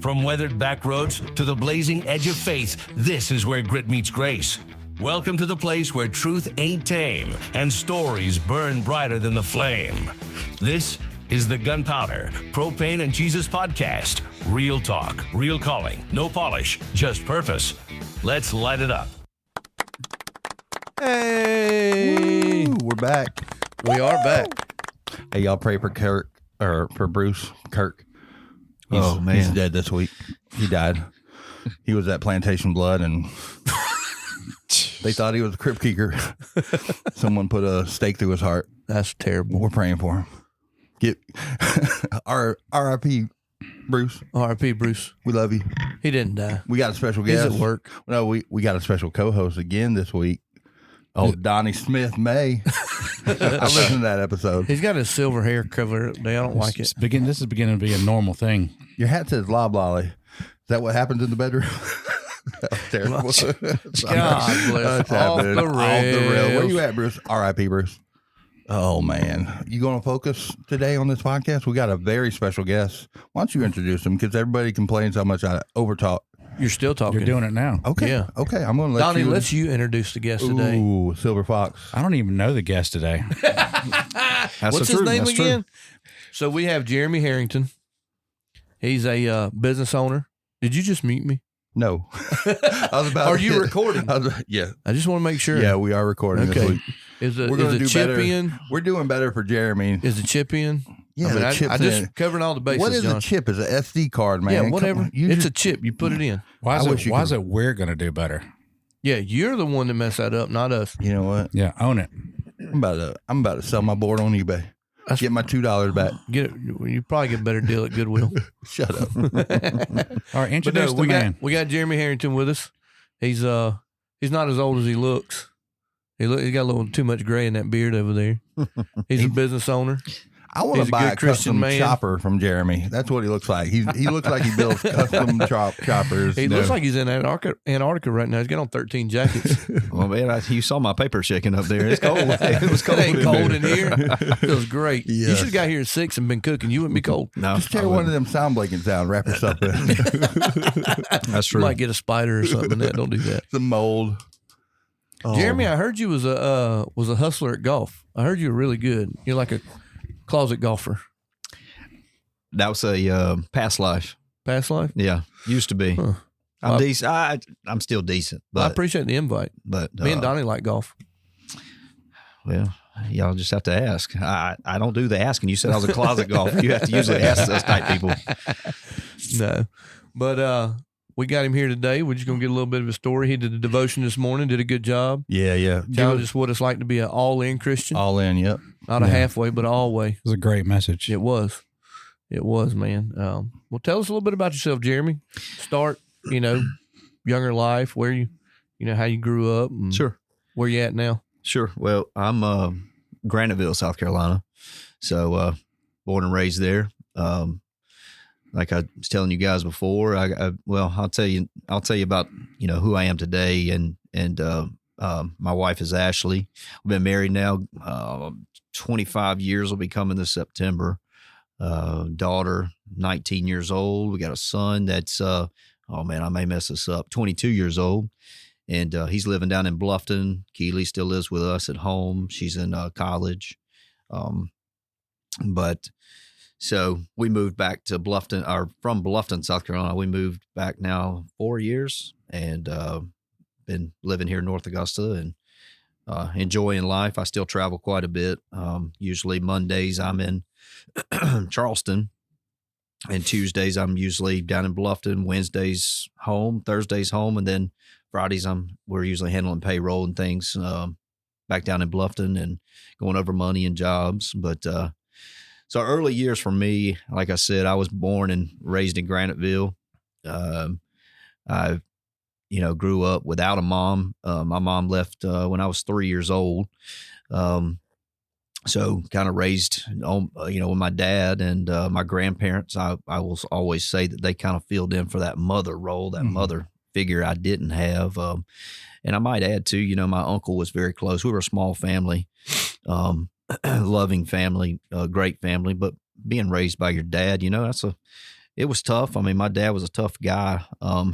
From weathered back roads to the blazing edge of faith, this is where grit meets grace. Welcome to the place where truth ain't tame and stories burn brighter than the flame. This is the Gunpowder, Propane and Jesus podcast. Real talk, real calling, no polish, just purpose. Let's light it up. Hey, we're back. We are back. Hey, y'all pray for Kirk or for Bruce Kirk. Man, he's dead this week. He died. He was at Plantation Blood, and they thought he was a crypt keeper. Someone put a stake through his heart. That's terrible. We're praying for him. Get R.I.P. Bruce. R.I.P. Bruce. We love you. He didn't die. We got a special guest. He's at work. No, we got a special co-host again this week. Oh, Donnie Smith May. I listened to that episode. He's got his silver hair covered today. I don't like it. This is beginning to be a normal thing. Your hat says loblolly. Is that what happens in the bedroom? That was terrible. God bless. Off the rails. Where you at, Bruce? R.I.P. Bruce. Oh, man. You going to focus today on this podcast? We got a very special guest. Why don't you introduce him? Because everybody complains how much I overtalk. You're still talking. You're doing it now. Okay. Yeah. Okay. I'm going to let Donnie, you. let you introduce the guest today. Ooh, Silver Fox. I don't even know the guest today. What's his name again? So we have Jeremy Herrington. He's a business owner. Did you just mute me? No. I was about Are you recording? Yeah. I just want to make sure. Yeah, we are recording this week. We're going to do chip better. in. We're doing better for Jeremy. Is the chip in? Yeah, I just covering all the bases. What is John. a chip? Is an SD card, man? Yeah, whatever. It's a chip. You put it in. Why is it we're going to do better? Yeah, you're the one that messed that up, not us. You know what? Yeah, own it. I'm about to sell my board on eBay. Get my $2 back. Get it. You probably get a better deal at Goodwill. Shut up. All right, introduce the man. We got Jeremy Herrington with us. He's not as old as he looks. He got a little too much gray in that beard over there. He's a business owner. I want to buy a custom chopper from Jeremy. That's what he looks like. He looks like he builds custom choppers. He looks like he's in Antarctica right now. He's got on 13 jackets. Well, man, you saw my paper shaking up there. It's cold. It was cold. It ain't cold in here. It feels great. Yes. You should have got here at 6 and been cooking. You wouldn't be cold. No, just tear one of them sound blankets down. Wrap yourself in. That's true. You might get a spider or something. Don't do that. The mold. Oh. Jeremy, I heard you was a hustler at golf. I heard you were really good. You're like a closet golfer. That was a past life. Past life? Yeah, used to be. Huh. I'm decent. I'm still decent. But I appreciate the invite. But me and Donnie like golf. Well, y'all just have to ask. I don't do the asking. You said I was a closet golfer. You have to usually ask those type people. No, but we got him here today. We're just gonna get a little bit of a story. He did a devotion this morning. Did a good job. Yeah. Challenged us what it's like to be an all-in Christian. All in. Yep. Not a halfway, but all way. It was a great message. It was, man. Well, tell us a little bit about yourself, Jeremy. Start, younger life, where you how you grew up. And Sure. Where you at now? Sure. Well, I'm Graniteville, South Carolina. So born and raised there. Like I was telling you guys before, I'll tell you about who I am today, and my wife is Ashley. We've been married now 25 years. Will be coming this September. Daughter 19 years old. We got a son that's I may mess this up. 22 years old, and he's living down in Bluffton. Keely still lives with us at home. She's in college, but. So we moved back to Bluffton, or from Bluffton, South Carolina. We moved back now 4 years, and been living here in North Augusta and enjoying life. I still travel quite a bit. Usually Mondays I'm in Charleston, and Tuesdays I'm usually down in Bluffton. Wednesdays home, Thursdays home, and then Fridays we're usually handling payroll and things back down in Bluffton and going over money and jobs, but. So early years for me, like I said, I was born and raised in Graniteville. I, grew up without a mom. My mom left when I was 3 years old. So kind of raised, with my dad and my grandparents. I will always say that they kind of filled in for that mother role, that mother figure I didn't have. And I might add too, my uncle was very close. We were a small family. Loving family, great family, but being raised by your dad, it was tough. I mean, my dad was a tough guy.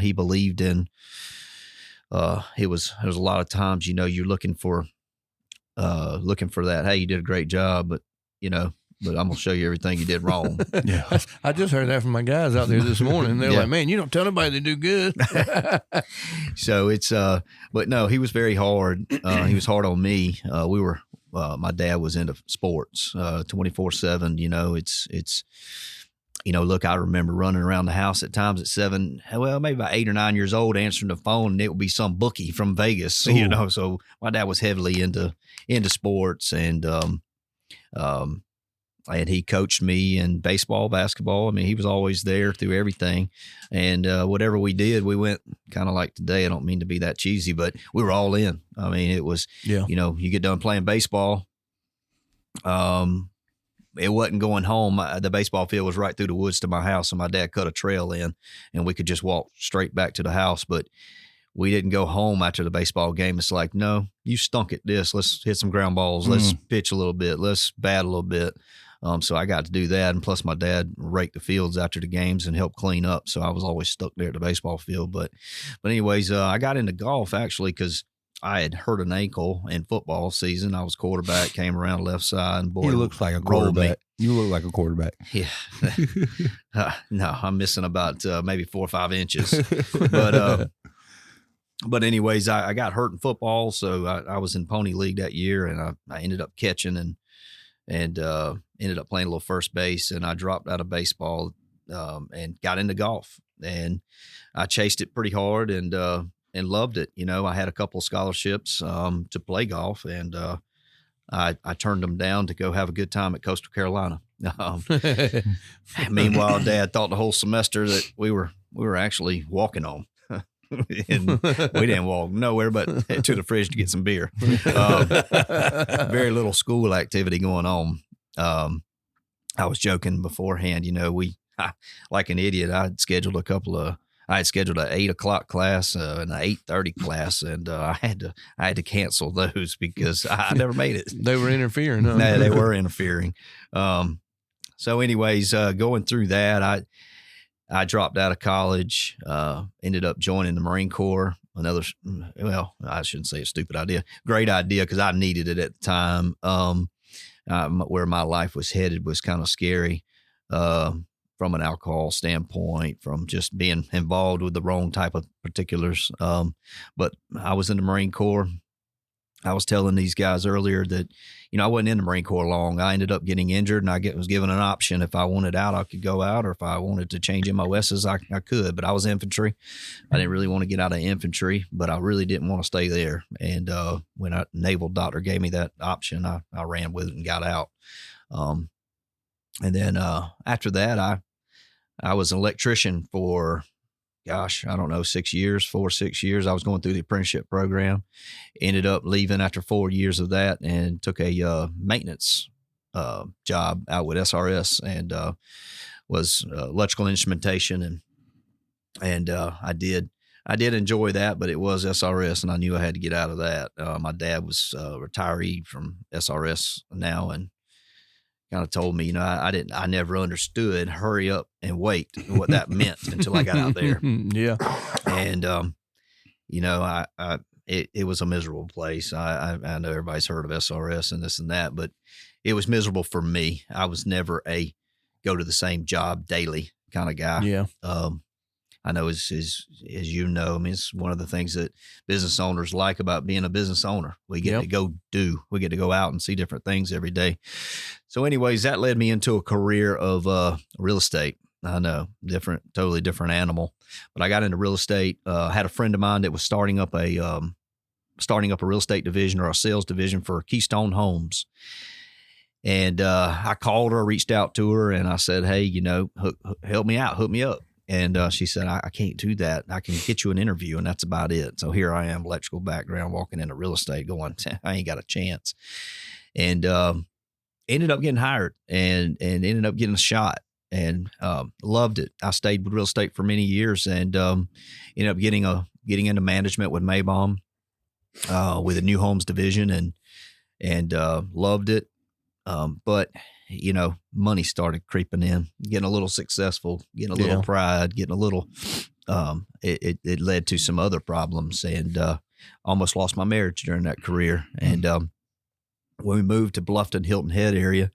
He believed in, there was a lot of times, you know, you're looking for that. Hey, you did a great job, but I'm going to show you everything you did wrong. Yeah. I just heard that from my guys out there this morning. They're like, man, you don't tell nobody they do good. So it's, but no, he was very hard. He was hard on me. My dad was into sports, 24/7, it's, look, I remember running around the house at times at 7, maybe about 8 or 9 years old, answering the phone, and it would be some bookie from Vegas, so my dad was heavily into sports, and he coached me in baseball, basketball. I mean, he was always there through everything. And whatever we did, we went kind of like today. I don't mean to be that cheesy, but we were all in. I mean, it was, you get done playing baseball. It wasn't going home. The baseball field was right through the woods to my house, and my dad cut a trail in, and we could just walk straight back to the house. But we didn't go home after the baseball game. It's like, no, you stunk at this. Let's hit some ground balls. Let's pitch a little bit. Let's bat a little bit. So I got to do that. And plus my dad raked the fields after the games and helped clean up. So I was always stuck there at the baseball field. But anyways, I got into golf actually because I had hurt an ankle in football season. I was quarterback, came around left side, and boy, he looks like a quarterback. You look like a quarterback. Yeah. No, I'm missing about maybe 4 or 5 inches. But anyways, I got hurt in football. So I was in Pony League that year, and I ended up catching and ended up playing a little first base, and I dropped out of baseball and got into golf, and I chased it pretty hard and loved it. I had a couple of scholarships to play golf, and I turned them down to go have a good time at Coastal Carolina. Meanwhile, Dad thought the whole semester that we were actually walking on. And we didn't walk nowhere but to the fridge to get some beer. Very little school activity going on. I was joking beforehand, like an idiot, I had scheduled an 8:00 class and an 8:30 class, and I had to cancel those because I never made it. They were interfering. Huh? They were interfering. So anyways, going through that, I dropped out of college, ended up joining the Marine Corps. I shouldn't say a stupid idea. Great idea because I needed it at the time. Where my life was headed was kind of scary from an alcohol standpoint, from just being involved with the wrong type of particulars. But I was in the Marine Corps. I was telling these guys earlier that, I wasn't in the Marine Corps long. I ended up getting injured, and I was given an option. If I wanted out, I could go out, or if I wanted to change MOSs, I could. But I was infantry. I didn't really want to get out of infantry, but I really didn't want to stay there. And when a naval doctor gave me that option, I ran with it and got out. And then after that, I was an electrician for, I don't know, 6 years, 4 or 6 years. I was going through the apprenticeship program, ended up leaving after 4 years of that, and took a maintenance job out with SRS, and was electrical instrumentation. And I did enjoy that, but it was SRS, and I knew I had to get out of that. My dad was retiree from SRS now, and kind of told me, I never understood hurry up and wait, what that meant until I got out there. Yeah. And, it was a miserable place. I know everybody's heard of SRS and this and that, but it was miserable for me. I was never a go to the same job daily kind of guy. Yeah. I know as you know, I mean, it's one of the things that business owners like about being a business owner. We get to go we get to go out and see different things every day. So anyways, that led me into a career of real estate. I know, totally different animal, but I got into real estate. Had a friend of mine that was starting up a real estate division or a sales division for Keystone Homes. And I called her, reached out to her, and I said, hey, help me out, hook me up. And she said, I can't do that. I can get you an interview, and that's about it. So here I am, electrical background, walking into real estate going, I ain't got a chance. And ended up getting hired and ended up getting a shot, and loved it. I stayed with real estate for many years, and ended up getting into management with Maybaum with a new homes division, and loved it. But money started creeping in, getting a little successful, getting a little pride, getting a little, it led to some other problems, and almost lost my marriage during that career. And when we moved to Bluffton, Hilton Head area,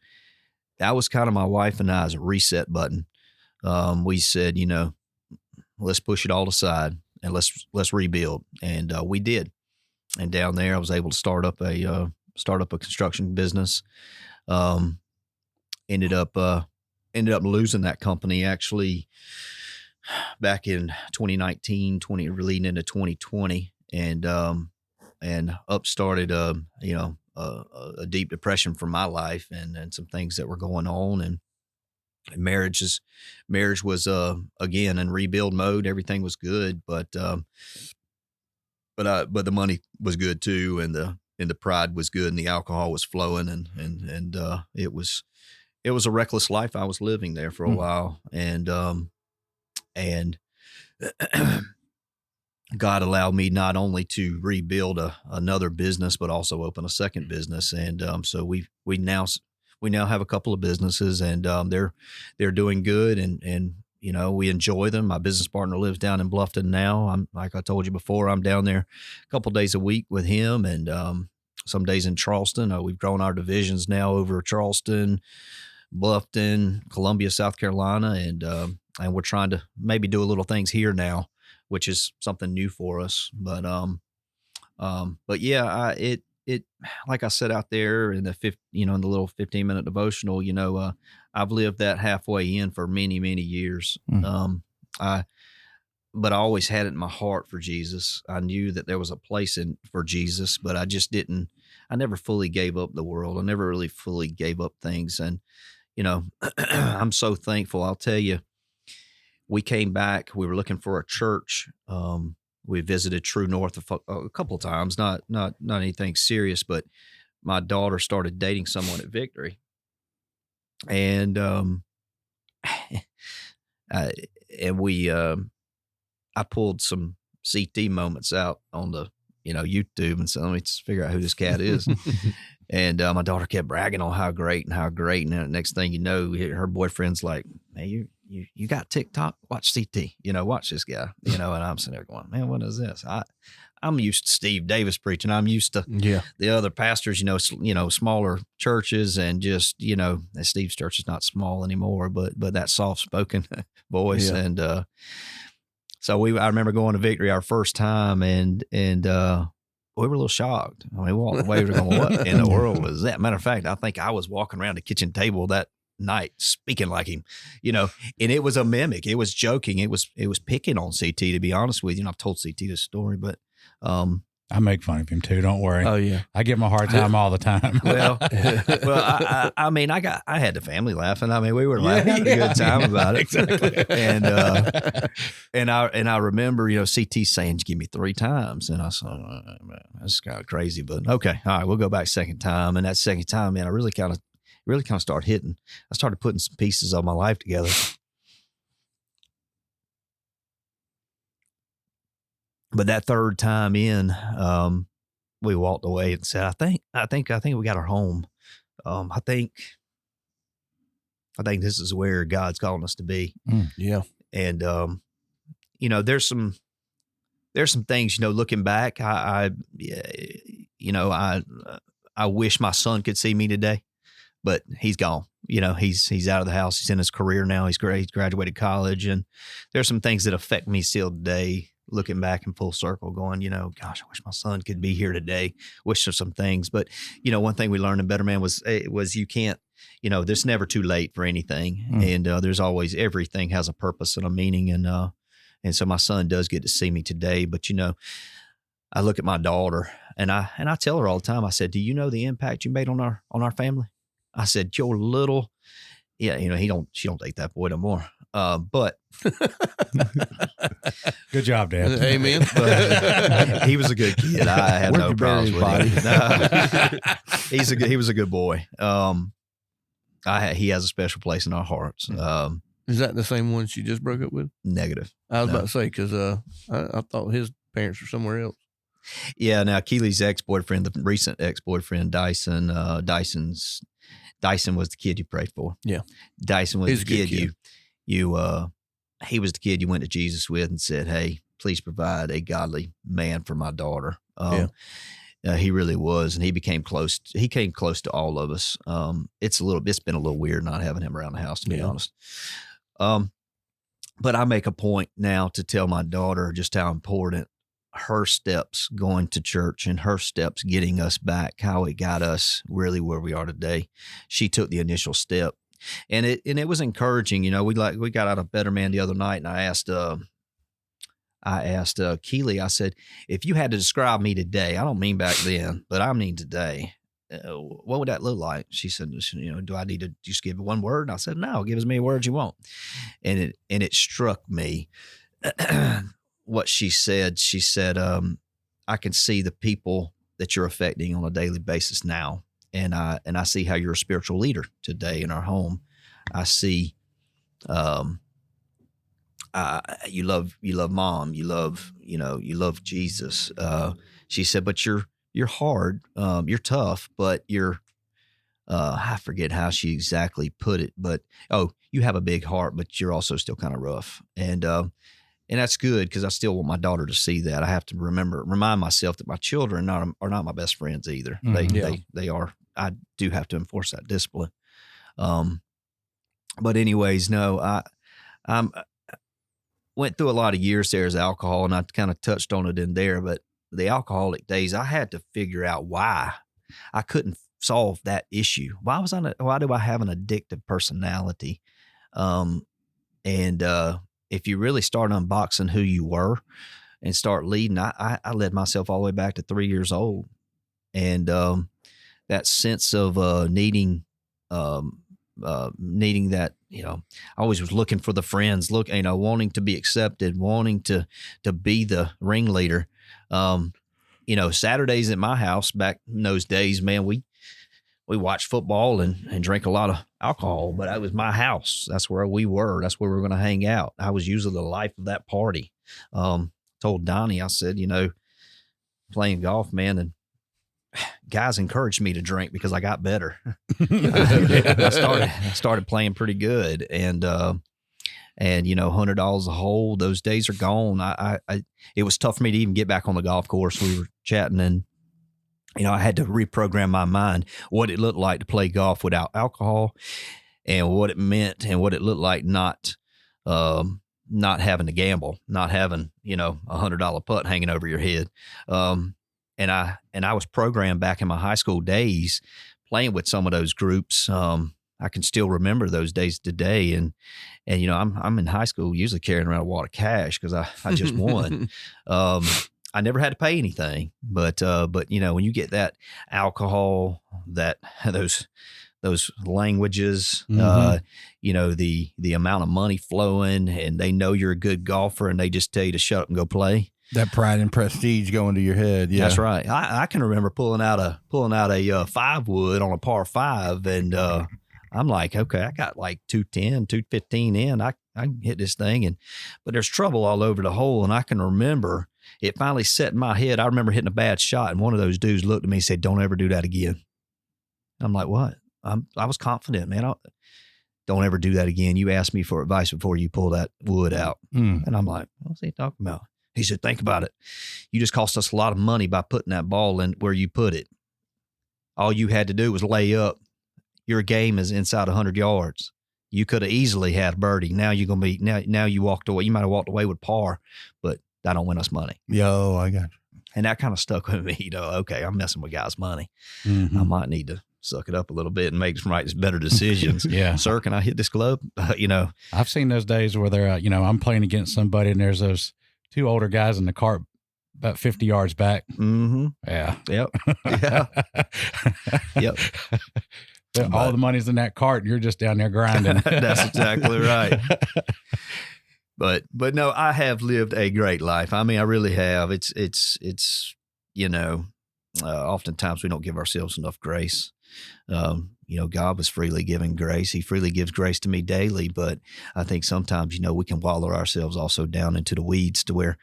that was kind of my wife and I's reset button. We said, let's push it all aside and let's rebuild. And we did. And down there, I was able to start up a construction business. Ended up losing that company actually back in 2019, leading into 2020, and started a deep depression for my life and some things that were going on, and marriage was again in rebuild mode. Everything was good, but the money was good too, and the pride was good, and the alcohol was flowing, and it was a reckless life I was living there for a while, and God allowed me not only to rebuild another business, but also open a second business, and so we now have a couple of businesses, and they're doing good, and we enjoy them. My business partner lives down in Bluffton now. I'm, like I told you before, I'm down there a couple of days a week with him, and some days in Charleston. We've grown our divisions now over Charleston, Bluffton, Columbia, South Carolina, and we're trying to maybe do a little things here now, which is something new for us. But yeah, it like I said out there in the in the little 15-minute devotional, I've lived that halfway in for many, many years. But I always had it in my heart for Jesus. I knew that there was a place for Jesus, but I never fully gave up the world. I never really fully gave up things. And, I'm so thankful. I'll tell you, we came back, we were looking for a church. We visited True North a couple of times, not anything serious, but my daughter started dating someone at Victory. And, I pulled some CT moments out on the, YouTube, and said, let me just figure out who this cat is. And my daughter kept bragging on how great. And then the next thing you know, her boyfriend's like, hey, you got TikTok? Watch CT, watch this guy, and I'm sitting there going, man, what is this? I'm used to Steve Davis preaching. I'm used to the other pastors, smaller churches, and just, Steve's church is not small anymore, but that soft spoken voice. Yeah. And, so I remember going to Victory our first time, and we were a little shocked. I mean, we walked away, we were going, what in the world was that? Matter of fact, I think I was walking around the kitchen table that night speaking like him, and it was a mimic. It was joking. It was picking on CT, to be honest with you. And I've told CT this story, but I make fun of him too. Don't worry. Oh yeah, I give him a hard time all the time. well, I mean, I had the family laughing. I mean, we were laughing, having a good time about it. Exactly. And I remember, CT saying, "Give me 3 times," and I said, "Man, that's kind of crazy." But okay, all right, we'll go back second time. And that second time, man, I really kind of started hitting. I started putting some pieces of my life together. But that third time in, we walked away and said, I think we got our home. I think this is where God's calling us to be. Yeah. And, there's some things, looking back, I wish my son could see me today, but he's gone. He's out of the house. He's in his career now. He's graduated college, and there's some things that affect me still today. Looking back in full circle, going, gosh, I wish my son could be here today. Wish there's some things, but one thing we learned in Better Man was you can't, there's never too late for anything, and there's always, everything has a purpose and a meaning, and so my son does get to see me today. But I look at my daughter, and I tell her all the time. I said, "Do you know the impact you made on our family?" I said, "Your little, she don't date that boy no more." But good job, Dad. Amen. But he was a good kid. I had no problems with him. He was a good boy. He has a special place in our hearts. Is that the same one she just broke up with? Negative. I was about to say, because I thought his parents were somewhere else. Yeah. Now Keely's ex-boyfriend, the recent ex-boyfriend, Dyson, Dyson was the kid you prayed for. Yeah. Dyson was He's the a good kid he was the kid you went to Jesus with and said, "Hey, please provide a godly man for my daughter." He really was, and he came close to all of us. It's been a little weird not having him around the house, to be honest. But I make a point now to tell my daughter just how important her steps going to church and her steps getting us back, how it got us really where we are today. She took the initial step, and it was encouraging. You know, we got out of Better Man the other night, and I asked Keely, I said, if you had to describe me today, I don't mean back then, but I mean today, what would that look like? She said, you know, do I need to just give it one word? And I said, no, give as many words you want. And it struck me what she said. She said, I can see the people that you're affecting on a daily basis now. And I see how you're a spiritual leader today in our home. I see, you love mom, you love Jesus. She said, but you're hard, you're tough, but you're, I forget how she exactly put it, but, you have a big heart, but you're also still kind of rough. And that's good, because I still want my daughter to see that. I have to remind myself that my children are not my best friends either. They are. I do have to enforce that discipline. But anyways, no, I went through a lot of years there as alcohol, and I kind of touched on it in there, but the alcoholic days, I had to figure out why I couldn't solve that issue. Why do I have an addictive personality? If you really start unboxing who you were and start leading, I led myself all the way back to 3 years old. And that sense of needing that, you know, I always was looking for the friends, wanting to be accepted, wanting to be the ringleader. Saturdays at my house back in those days, man, we watched football and drank a lot of alcohol, but it was my house. That's where we were. That's where we were going to hang out. I was usually the life of that party. Told Donnie, I said, playing golf, man, and guys encouraged me to drink because I got better. I started playing pretty good, and $100 a hole. Those days are gone. It was tough for me to even get back on the golf course. We were chatting, and I had to reprogram my mind what it looked like to play golf without alcohol, and what it meant, and what it looked like not having to gamble, not having $100 putt hanging over your head. And I was programmed back in my high school days, playing with some of those groups. I can still remember those days today. And I'm in high school usually carrying around a wad of cash because I just won. I never had to pay anything, but when you get that alcohol, those languages, the amount of money flowing, and they know you're a good golfer, and they just tell you to shut up and go play. That pride and prestige going to your head. Yeah, that's right. I can remember pulling out a 5-wood on a par 5, and I'm like, okay, I got like 210, 215 in. I can hit this thing, but there's trouble all over the hole, and I can remember it finally set in my head. I remember hitting a bad shot, and one of those dudes looked at me and said, "Don't ever do that again." I'm like, "What?" I was confident, man. Don't ever do that again. You asked me for advice before you pull that wood out. And I'm like, what's he talking about? He said, think about it. You just cost us a lot of money by putting that ball in where you put it. All you had to do was lay up. Your game is inside 100 yards. You could have easily had a birdie. Now you're going to be, now you walked away. You might have walked away with par, but that don't win us money. Yo, I got you. And that kind of stuck with me, okay, I'm messing with guys' money. Mm-hmm. I might need to suck it up a little bit and make some better decisions. Yeah. Sir, can I hit this club? I've seen those days where they're, I'm playing against somebody and there's those two older guys in the cart about 50 yards back. Mm-hmm. Yeah. Yep. Yeah. Yep. All the money's in that cart and you're just down there grinding. That's exactly right. But no, I have lived a great life. I mean, I really have. It's oftentimes we don't give ourselves enough grace. God was freely giving grace. He freely gives grace to me daily. But I think sometimes, we can wallow ourselves also down into the weeds to where,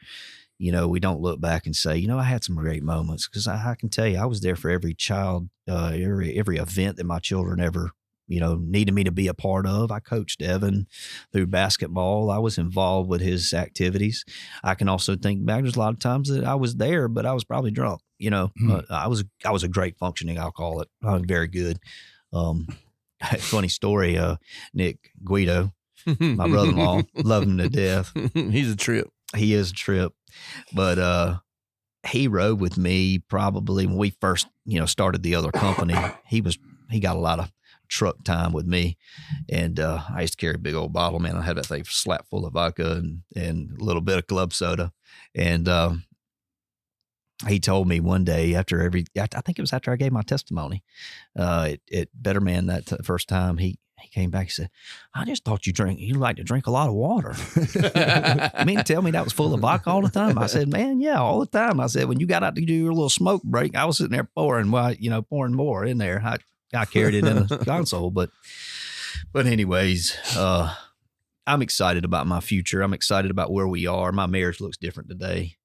we don't look back and say, I had some great moments, because I can tell you, I was there for every child, every event that my children ever, needed me to be a part of. I coached Evan through basketball. I was involved with his activities. I can also think back, there's a lot of times that I was there, but I was probably drunk. I was a great functioning alcoholic. I was very good. Funny story, Nick Guido, my brother-in-law, love him to death. He's a trip. He is a trip. But he rode with me probably when we first, started the other company. He got a lot of truck time with me. And I used to carry a big old bottle, man. I had that thing slap full of vodka and a little bit of club soda. And he told me one day I think it was after I gave my testimony at Better Man that first time, he came back and said, I just thought you like to drink a lot of water. You mean to tell me that was full of vodka all the time? I said, man, yeah, all the time. I said, when you got out to do your little smoke break, I was sitting there pouring more in there. I carried it in the console. But anyways, I'm excited about my future. I'm excited about where we are. My marriage looks different today.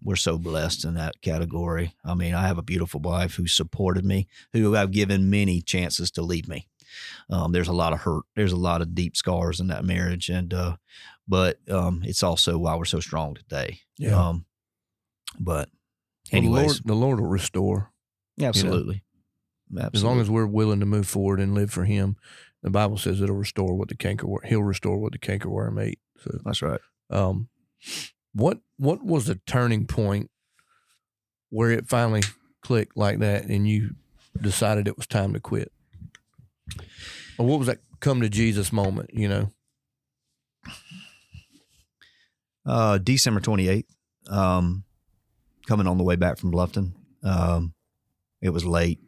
We're so blessed in that category. I mean, I have a beautiful wife who supported me, who I've given many chances to leave me. There's a lot of hurt. There's a lot of deep scars in that marriage. But it's also why we're so strong today. Yeah. But anyways, the Lord will restore. Absolutely. Absolutely. As long as we're willing to move forward and live for Him, the Bible says it'll restore what the cankerworm. He'll restore what the cankerworm ate. So that's right. What was the turning point where it finally clicked like that and you decided it was time to quit? Or what was that come to Jesus moment, December 28th, coming on the way back from Bluffton. It was late,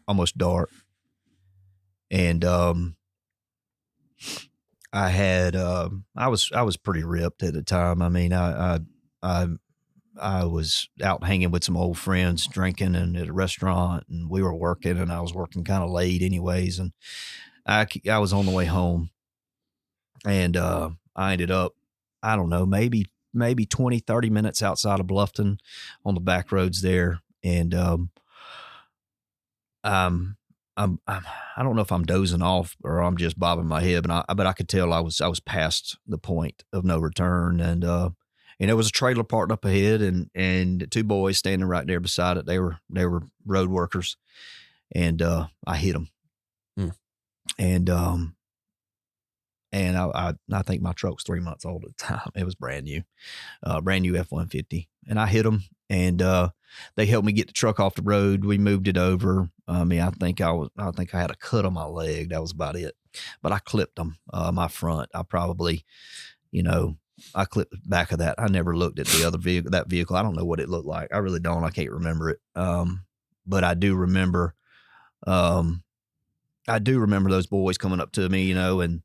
almost dark. And I was pretty ripped at the time. I mean, I was out hanging with some old friends, drinking and at a restaurant, and we were working, and I was working kind of late anyways. And I was on the way home, and I ended up, I don't know, maybe 20, 30 minutes outside of Bluffton on the back roads there. And I don't know if I'm dozing off or I'm just bobbing my head, but I could tell I was past the point of no return. And there was a trailer parked up ahead, and two boys standing right there beside it. They were road workers, and I hit them. And I think my truck was 3 months old at the time. It was brand new F-150, and I hit them, and they helped me get the truck off the road. We moved it over. I mean, I think I had a cut on my leg. That was about it. But I clipped them, my front. I probably, I clipped the back of that. I never looked at the other vehicle. That vehicle, I don't know what it looked like. I really don't. I can't remember it. But I do remember. Those boys coming up to me, and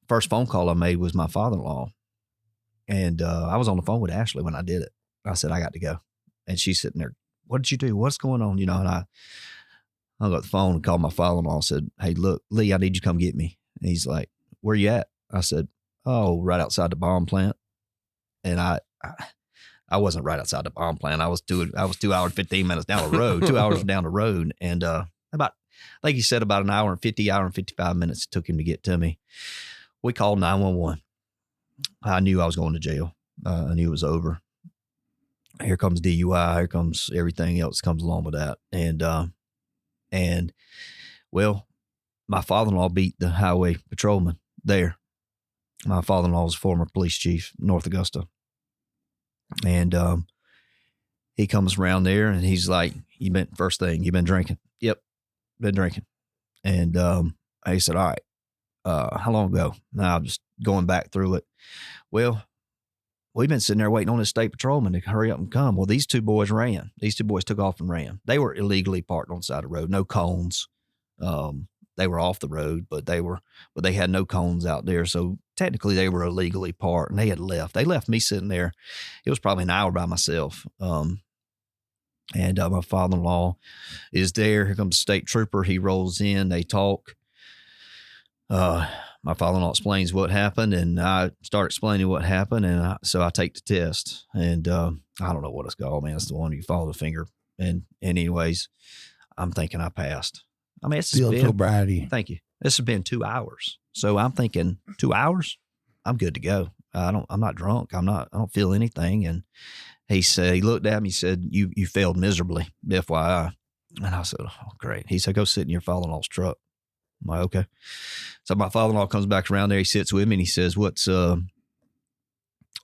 first phone call I made was my father-in-law. And I was on the phone with Ashley when I did it. I said, I got to go. And she's sitting there, what did you do? What's going on? And I hung up the phone and called my father-in-law and said, hey, look, Lee, I need you to come get me. And he's like, where you at? I said, oh, right outside the bomb plant. And I wasn't right outside the bomb plant. I was 2 hours and 15 minutes down the road, 2 hours down the road. And about, like you said, about an hour and 55 minutes it took him to get to me. We called 911. I knew I was going to jail. I knew it was over. Here comes DUI. Here comes everything else comes along with that. And well, my father-in-law beat the highway patrolman there. My father-in-law was a former police chief, North Augusta. And he comes around there and he's like, first thing, you been drinking? Yep, been drinking. And I said, all right, how long ago? Now I'm just going back through it. Well, we've been sitting there waiting on this state patrolman to hurry up and come. Well, these two boys ran. These two boys took off and ran. They were illegally parked on the side of the road, no cones. They were off the road, but they had no cones out there. So technically they were illegally parked, and they had left. They left me sitting there. It was probably an hour by myself. And my father-in-law is there. Here comes the state trooper. He rolls in. They talk. my father-in-law explains what happened, and I start explaining what happened, and so I take the test, and I don't know what it's called, man. It's the one you follow the finger, and anyways, I'm thinking I passed. I mean, it's Field been, sobriety. thank you. This has been 2 hours, so I'm thinking 2 hours, I'm good to go. I'm not drunk. I don't feel anything, and he looked at me, he said, "You failed miserably, FYI." And I said, "Oh, great." He said, "Go sit in your father-in-law's truck." I'm like, okay. So my father-in-law comes back around there. He sits with me and he says,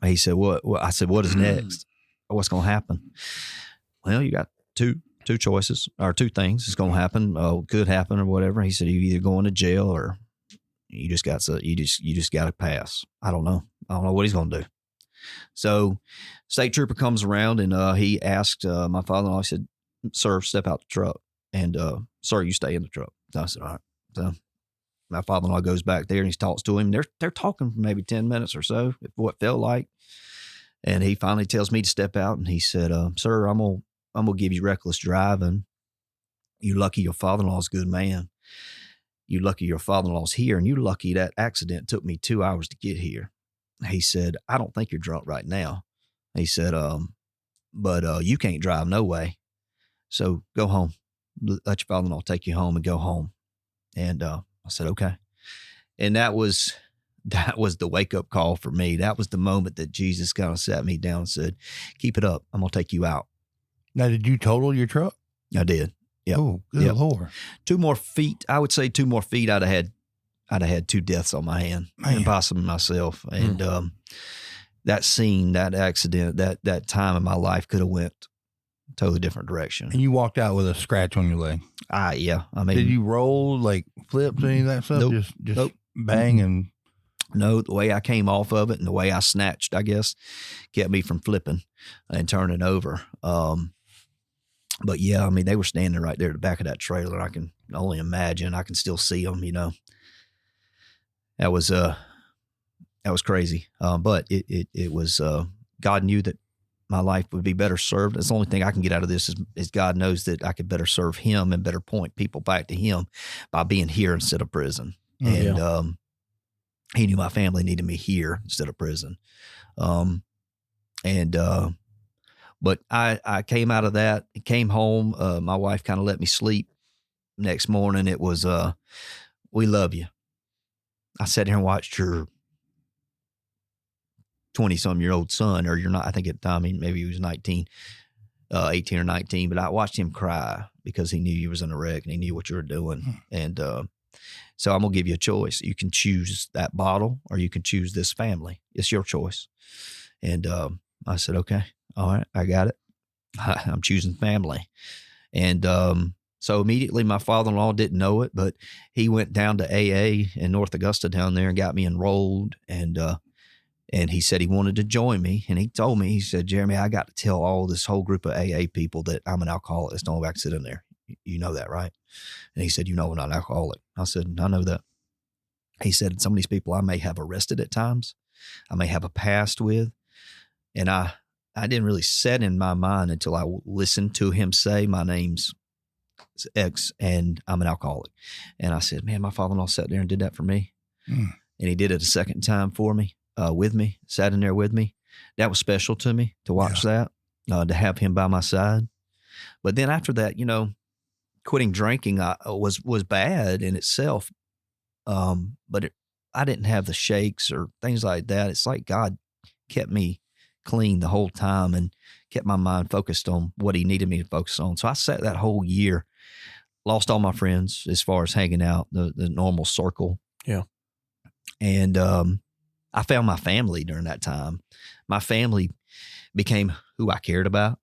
he said, what? I said, "What is next? What's going to happen?" "Well, you got two choices or two things. It's going to happen. Could happen or whatever." He said, "You either going to jail or you just got to pass." I don't know what he's going to do. So state trooper comes around and he asked my father-in-law, he said, "Sir, step out the truck. And sir, you stay in the truck." So I said, "All right." So my father-in-law goes back there and he talks to him. They're talking for maybe 10 minutes or so, what felt like. And he finally tells me to step out and he said, "Sir, I'm gonna give you reckless driving. You lucky your father-in-law's a good man. You lucky your father-in-law's here, and you lucky that accident took me 2 hours to get here." He said, "I don't think you're drunk right now." He said, but you can't drive no way. So go home. Let your father-in-law take you home and go home." And I said, "Okay." And that was the wake-up call for me. That was the moment that Jesus kind of sat me down and said, "Keep it up. I'm going to take you out." Now, did you total your truck? I did. Yeah. Oh, good Yep. Lord. 2 more feet. I would say 2 more feet. I'd have had 2 deaths on my hand, Man. and possibly myself. And that scene, that accident, that time in my life could have went a totally different direction. And you walked out with a scratch on your leg. Yeah. I mean, Did you roll, like flips, any of that stuff? Nope. Just Nope. bang and no, the way I came off of it and the way I snatched, I guess, kept me from flipping and turning over. But yeah, I mean, they were standing right there at the back of that trailer. I can only imagine. I can still see them, That was crazy. But it was, God knew that my life would be better served. That's the only thing I can get out of this is God knows that I could better serve him and better point people back to him by being here instead of prison. And he knew my family needed me here instead of prison. But I came out of that, came home. My wife kind of let me sleep. Next morning, it was, "We love you." I sat here and watched your 20-some-year-old son, or you're not, I think at the time, maybe he was 18 or 19, but I watched him cry because he knew you was in a wreck and he knew what you were doing. And so I'm going to give you a choice. You can choose that bottle or you can choose this family. It's your choice. And I said, "Okay, all right, I got it. I'm choosing family." And so immediately my father-in-law didn't know it, but he went down to AA in North Augusta down there and got me enrolled. And he said he wanted to join me. And he told me, he said, "Jeremy, I got to tell all this whole group of AA people that I'm an alcoholic. There's no way I can sit in there. You know that, right?" And he said, "You know I'm not an alcoholic." I said, "I know that." He said, "Some of these people I may have arrested at times. I may have a past with." And I didn't really set in my mind until I listened to him say, "My name's X and I'm an alcoholic." And I said, "Man, my father-in-law sat there and did that for me." And he did it a second time for me, with me, sat in there with me. That was special to me to watch that, to have him by my side. But then after that, quitting drinking was bad in itself. But I didn't have the shakes or things like that. It's like God kept me clean the whole time and kept my mind focused on what he needed me to focus on. So I sat that whole year, lost all my friends as far as hanging out, the normal circle. Yeah. And I found my family during that time. My family became who I cared about.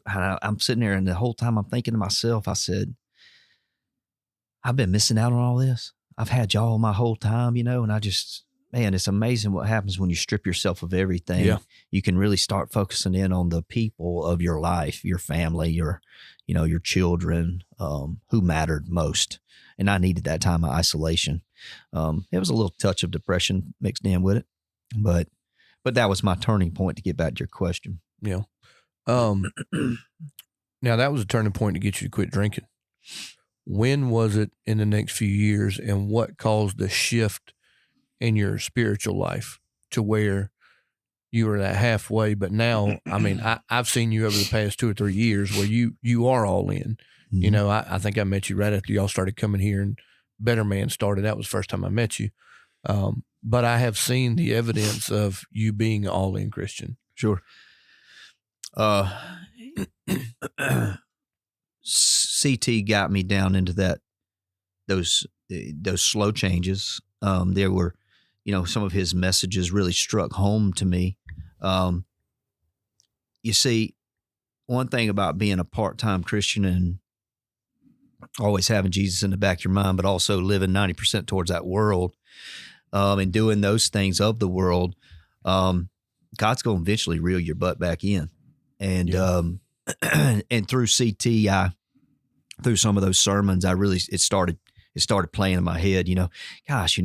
I'm sitting there and the whole time I'm thinking to myself, I said, "I've been missing out on all this. I've had y'all my whole time, and I just, man, it's amazing what happens when you strip yourself of everything. Yeah. You can really start focusing in on the people of your life, your family, your children, who mattered most." And I needed that time of isolation. It was a little touch of depression mixed in with it, but that was my turning point to get back to your question. Yeah. Now that was a turning point to get you to quit drinking. When was it in the next few years, and what caused the shift in your spiritual life to where you were that halfway? But now, I mean, I've seen you over the past 2 or 3 years where you are all in. Mm-hmm. You know, I think I met you right after y'all started coming here and Better Man started. That was the first time I met you. But I have seen the evidence of you being an all-in Christian. Sure. CT got me down into those slow changes. There were, some of his messages really struck home to me. You see, one thing about being a part-time Christian and always having Jesus in the back of your mind, but also living 90% towards that world, and doing those things of the world, God's going to eventually reel your butt back in. And, and through CT, through some of those sermons, it started playing in my head, gosh,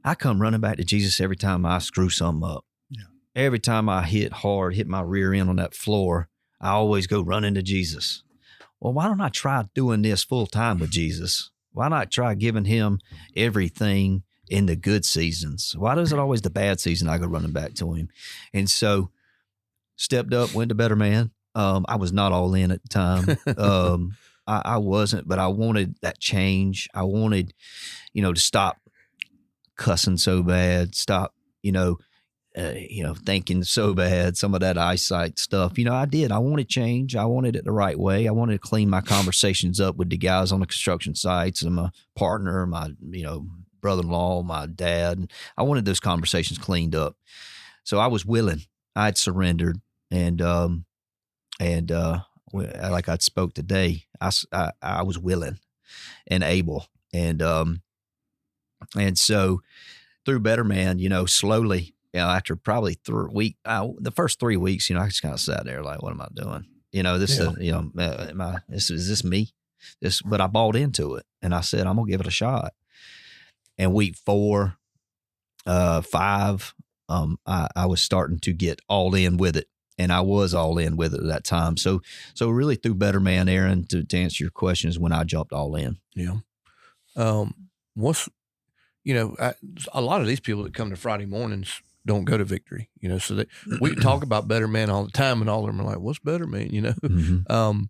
I come running back to Jesus every time I screw something up. Yeah. Every time I hit my rear end on that floor, I always go running to Jesus. Well, why don't I try doing this full time with Jesus? Why not try giving him everything in the good seasons? Why is it always the bad season I go running back to him? And so stepped up, went to Better Man. I was not all in at the time. I wasn't, but I wanted that change. I wanted, to stop cussing so bad, stop, thinking so bad, some of that eyesight stuff. I did. I wanted change. I wanted it the right way. I wanted to clean my conversations up with the guys on the construction sites and my partner, my, brother-in-law, my dad. I wanted those conversations cleaned up. So I was willing. I had surrendered. And like I spoke today, I was willing and able. And so through Better Man, slowly, after probably the first 3 weeks, I just kind of sat there like, what am I doing? Is this me? But I bought into it and I said, I'm going to give it a shot. And week 4, 5, I was starting to get all in with it. And I was all in with it at that time. So really through Better Man, Aaron, to answer your question, is when I jumped all in. Yeah. What's, a lot of these people that come to Friday mornings don't go to Victory, so that we talk about Better Man all the time, and all of them are like, what's Better Man, Mm-hmm.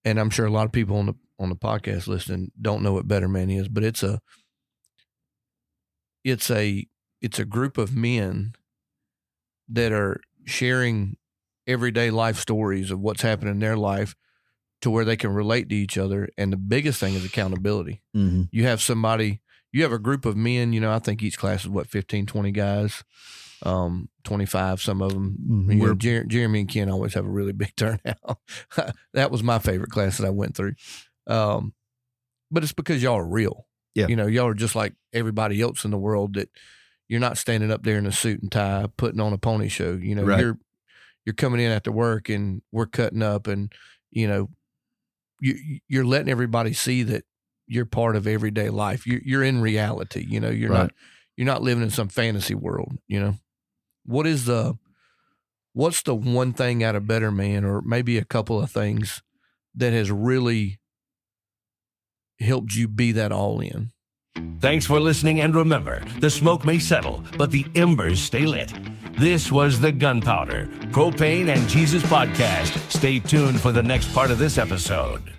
And I'm sure a lot of people on the podcast listening don't know what Better Man is, but it's a group of men that are sharing everyday life stories of what's happening in their life to where they can relate to each other. And the biggest thing is accountability. Mm-hmm. You have a group of men, I think each class is 15, 20 guys, 25, some of them. Mm-hmm. Jeremy and Ken always have a really big turnout. That was my favorite class that I went through. But it's because y'all are real. Yeah. Y'all are just like everybody else in the world, that you're not standing up there in a suit and tie, putting on a pony show. Right. You're coming in after work and we're cutting up, and, you're letting everybody see that you're part of everyday life. You're in reality, you're right. You're not living in some fantasy world, What's the one thing out of Better Man, or maybe a couple of things, that has really helped you be that all in? Thanks for listening, and remember, the smoke may settle, but the embers stay lit. This was the Gunpowder, Propane, and Jesus podcast. Stay tuned for the next part of this episode.